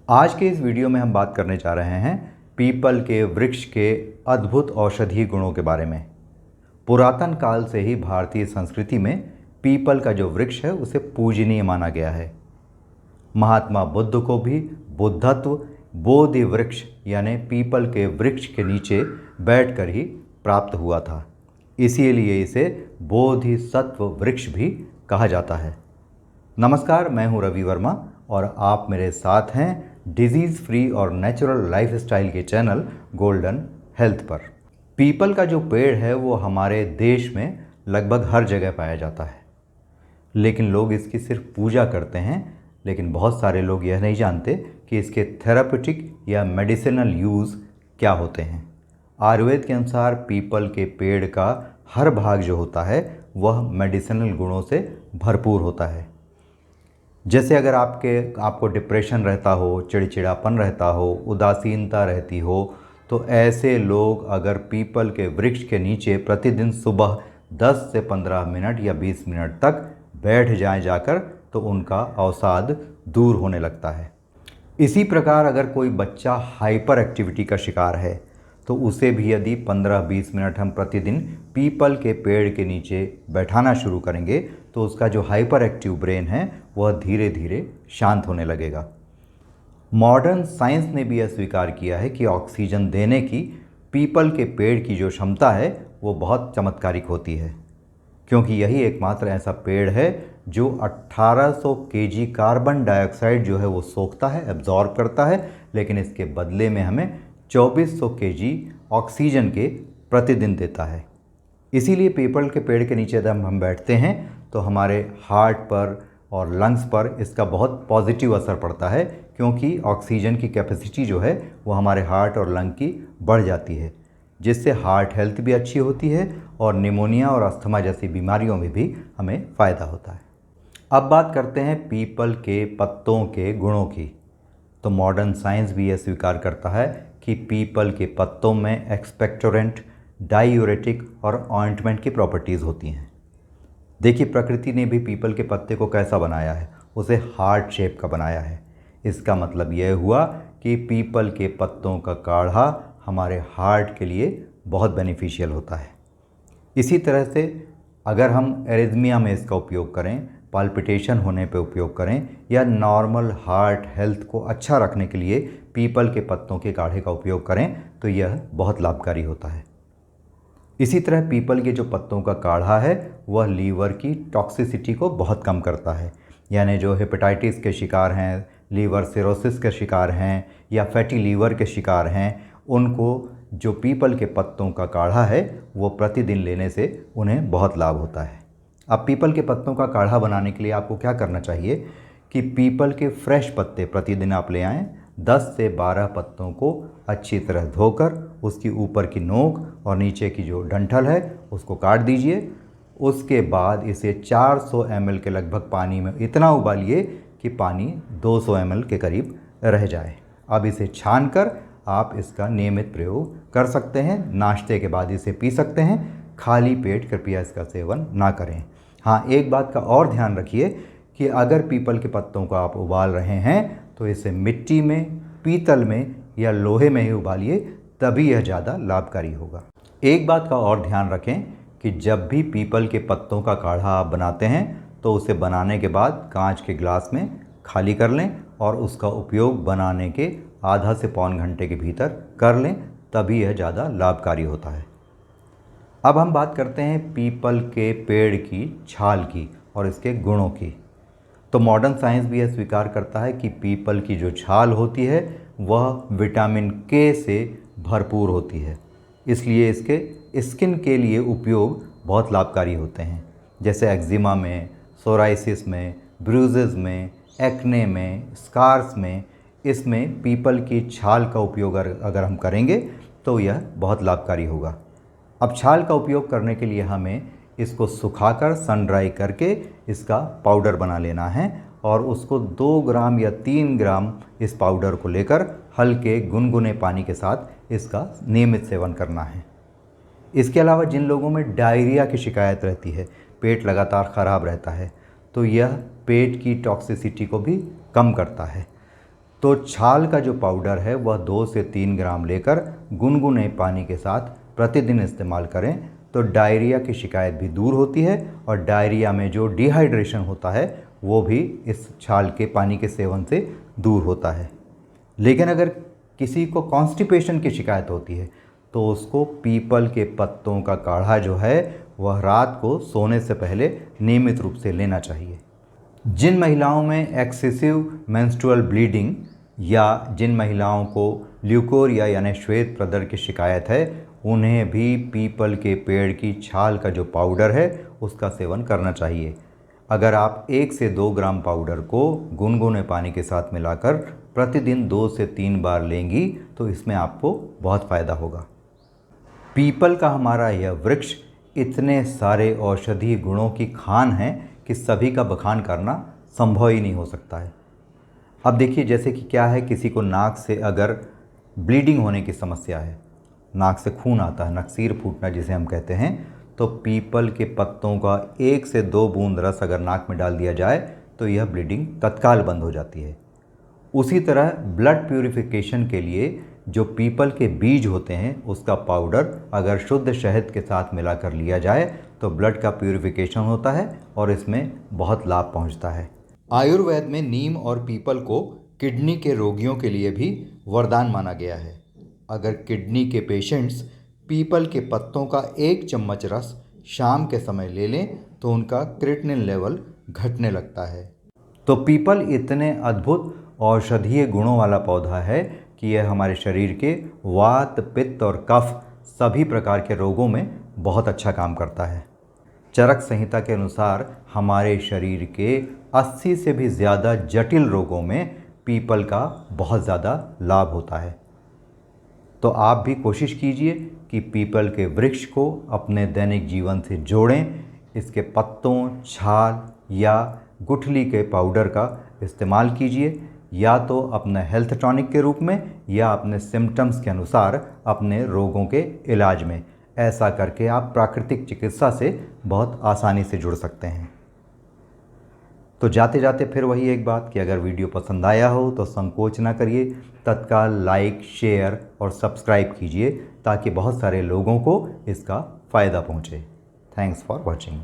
आज के इस वीडियो में हम बात करने जा रहे हैं पीपल के वृक्ष के अद्भुत औषधीय गुणों के बारे में। पुरातन काल से ही भारतीय संस्कृति में पीपल का जो वृक्ष है उसे पूजनीय माना गया है। महात्मा बुद्ध को भी बुद्धत्व बोधि वृक्ष यानी पीपल के वृक्ष के नीचे बैठकर ही प्राप्त हुआ था, इसीलिए इसे बोधिसत्व वृक्ष भी कहा जाता है। नमस्कार, मैं हूं रवि वर्मा और आप मेरे साथ हैं डिजीज़ फ्री और नेचुरल लाइफस्टाइल के चैनल गोल्डन हेल्थ पर। पीपल का जो पेड़ है वो हमारे देश में लगभग हर जगह पाया जाता है, लेकिन लोग इसकी सिर्फ पूजा करते हैं। लेकिन बहुत सारे लोग यह नहीं जानते कि इसके थेराप्यूटिक या मेडिसिनल यूज़ क्या होते हैं। आयुर्वेद के अनुसार पीपल के पेड़ का हर भाग जो होता है वह मेडिसिनल गुणों से भरपूर होता है। जैसे अगर आपको डिप्रेशन रहता हो, चिड़चिड़ापन रहता हो, उदासीनता रहती हो, तो ऐसे लोग अगर पीपल के वृक्ष के नीचे प्रतिदिन सुबह 10 से 15 मिनट या 20 मिनट तक बैठ जाएं जाकर, तो उनका अवसाद दूर होने लगता है। इसी प्रकार अगर कोई बच्चा हाइपर एक्टिविटी का शिकार है तो उसे भी यदि 15-20 मिनट हम प्रतिदिन पीपल के पेड़ के नीचे बैठाना शुरू करेंगे तो उसका जो हाइपर एक्टिव ब्रेन है वह धीरे धीरे शांत होने लगेगा। मॉडर्न साइंस ने भी यह स्वीकार किया है कि ऑक्सीजन देने की पीपल के पेड़ की जो क्षमता है वो बहुत चमत्कारिक होती है, क्योंकि यही एकमात्र ऐसा पेड़ है जो 1800 केजी कार्बन डाइऑक्साइड जो है वो सोखता है, एब्जॉर्ब करता है, लेकिन इसके बदले में हमें 2400 केजी ऑक्सीजन के प्रतिदिन देता है। इसीलिए पीपल के पेड़ के नीचे जब हम बैठते हैं तो हमारे हार्ट पर और लंग्स पर इसका बहुत पॉजिटिव असर पड़ता है, क्योंकि ऑक्सीजन की कैपेसिटी जो है वो हमारे हार्ट और लंग की बढ़ जाती है, जिससे हार्ट हेल्थ भी अच्छी होती है और निमोनिया और अस्थमा जैसी बीमारियों में भी हमें फ़ायदा होता है। अब बात करते हैं पीपल के पत्तों के गुणों की। तो मॉडर्न साइंस भी यह स्वीकार करता है कि पीपल के पत्तों में एक्सपेक्टोरेंट, डायूरेटिक और ऑइंटमेंट की प्रॉपर्टीज़ होती हैं। देखिए, प्रकृति ने भी पीपल के पत्ते को कैसा बनाया है, उसे हार्ट शेप का बनाया है। इसका मतलब यह हुआ कि पीपल के पत्तों का काढ़ा हमारे हार्ट के लिए बहुत बेनिफिशियल होता है। इसी तरह से अगर हम एरिथमिया में इसका उपयोग करें, पाल्पिटेशन होने पे उपयोग करें, या नॉर्मल हार्ट हेल्थ को अच्छा रखने के लिए पीपल के पत्तों के काढ़े का उपयोग करें तो यह बहुत लाभकारी होता है। इसी तरह पीपल के जो पत्तों का काढ़ा है वह लीवर की टॉक्सिसिटी को बहुत कम करता है। यानी जो हेपेटाइटिस के शिकार हैं, लीवर सिरोसिस के शिकार हैं या फैटी लीवर के शिकार हैं, उनको जो पीपल के पत्तों का काढ़ा है वो प्रतिदिन लेने से उन्हें बहुत लाभ होता है। अब पीपल के पत्तों का काढ़ा बनाने के लिए आपको क्या करना चाहिए कि पीपल के फ्रेश पत्ते प्रतिदिन आप ले आएँ। 10 से 12 पत्तों को अच्छी तरह धोकर उसकी ऊपर की नोक और नीचे की जो डंठल है उसको काट दीजिए। उसके बाद इसे 400 ml के लगभग पानी में इतना उबालिए कि पानी 200 ml के करीब रह जाए। अब इसे छानकर आप इसका नियमित प्रयोग कर सकते हैं। नाश्ते के बाद इसे पी सकते हैं। खाली पेट कृपया इसका सेवन ना करें। हाँ, एक बात का और ध्यान रखिए कि अगर पीपल के पत्तों को आप उबाल रहे हैं तो इसे मिट्टी में, पीतल में या लोहे में ही उबालिए, तभी यह ज़्यादा लाभकारी होगा। एक बात का और ध्यान रखें कि जब भी पीपल के पत्तों का काढ़ा आप बनाते हैं तो उसे बनाने के बाद कांच के ग्लास में खाली कर लें और उसका उपयोग बनाने के आधा से पौन घंटे के भीतर कर लें, तभी यह ज़्यादा लाभकारी होता है। अब हम बात करते हैं पीपल के पेड़ की छाल की और इसके गुणों की। तो मॉडर्न साइंस भी यह स्वीकार करता है कि पीपल की जो छाल होती है वह विटामिन के से भरपूर होती है, इसलिए इसके स्किन के लिए उपयोग बहुत लाभकारी होते हैं। जैसे एक्जिमा में, सोराइसिस में, ब्रूजेस में, एक्ने में, स्कार्स में, इसमें पीपल की छाल का उपयोग अगर हम करेंगे तो यह बहुत लाभकारी होगा। अब छाल का उपयोग करने के लिए हमें इसको सुखाकर सन ड्राई करके इसका पाउडर बना लेना है और उसको 2 ग्राम या 3 ग्राम इस पाउडर को लेकर हल्के गुनगुने पानी के साथ इसका नियमित सेवन करना है। इसके अलावा जिन लोगों में डायरिया की शिकायत रहती है, पेट लगातार ख़राब रहता है, तो यह पेट की टॉक्सिसिटी को भी कम करता है। तो छाल का जो पाउडर है वह 2 से 3 ग्राम लेकर गुनगुने पानी के साथ प्रतिदिन इस्तेमाल करें तो डायरिया की शिकायत भी दूर होती है और डायरिया में जो डिहाइड्रेशन होता है वो भी इस छाल के पानी के सेवन से दूर होता है। लेकिन अगर किसी को कॉन्स्टिपेशन की शिकायत होती है तो उसको पीपल के पत्तों का काढ़ा जो है वह रात को सोने से पहले नियमित रूप से लेना चाहिए। जिन महिलाओं में एक्सेसिव मेंस्ट्रुअल ब्लीडिंग या जिन महिलाओं को ल्यूकोरिया यानी श्वेत प्रदर की शिकायत है उन्हें भी पीपल के पेड़ की छाल का जो पाउडर है उसका सेवन करना चाहिए। अगर आप 1 से 2 ग्राम पाउडर को गुनगुने पानी के साथ मिलाकर प्रतिदिन 2 से 3 बार लेंगी तो इसमें आपको बहुत फ़ायदा होगा। पीपल का हमारा यह वृक्ष इतने सारे औषधीय गुणों की खान है कि सभी का बखान करना संभव ही नहीं हो सकता है। अब देखिए जैसे कि क्या है, किसी को नाक से अगर ब्लीडिंग होने की समस्या है, नाक से खून आता है, नकसीर फूटना जिसे हम कहते हैं, तो पीपल के पत्तों का 1 से 2 बूंद रस अगर नाक में डाल दिया जाए तो यह ब्लीडिंग तत्काल बंद हो जाती है। उसी तरह ब्लड प्यूरिफिकेशन के लिए जो पीपल के बीज होते हैं उसका पाउडर अगर शुद्ध शहद के साथ मिलाकर लिया जाए तो ब्लड का प्यूरिफिकेशन होता है और इसमें बहुत लाभ पहुंचता है। आयुर्वेद में नीम और पीपल को किडनी के रोगियों के लिए भी वरदान माना गया है। अगर किडनी के पेशेंट्स पीपल के पत्तों का 1 चम्मच रस शाम के समय ले लें तो उनका क्रिएटिनिन लेवल घटने लगता है। तो पीपल इतने अद्भुत औषधीय गुणों वाला पौधा है कि यह हमारे शरीर के वात, पित्त और कफ सभी प्रकार के रोगों में बहुत अच्छा काम करता है। चरक संहिता के अनुसार हमारे शरीर के 80 से भी ज़्यादा जटिल रोगों में पीपल का बहुत ज़्यादा लाभ होता है। तो आप भी कोशिश कीजिए कि पीपल के वृक्ष को अपने दैनिक जीवन से जोड़ें। इसके पत्तों, छाल या गुठली के पाउडर का इस्तेमाल कीजिए, या तो अपने हेल्थ टॉनिक के रूप में या अपने सिम्टम्स के अनुसार अपने रोगों के इलाज में। ऐसा करके आप प्राकृतिक चिकित्सा से बहुत आसानी से जुड़ सकते हैं। तो जाते जाते फिर वही एक बात कि अगर वीडियो पसंद आया हो तो संकोच ना करिए, तत्काल लाइक, शेयर और सब्सक्राइब कीजिए ताकि बहुत सारे लोगों को इसका फ़ायदा पहुँचे। Thanks for watching.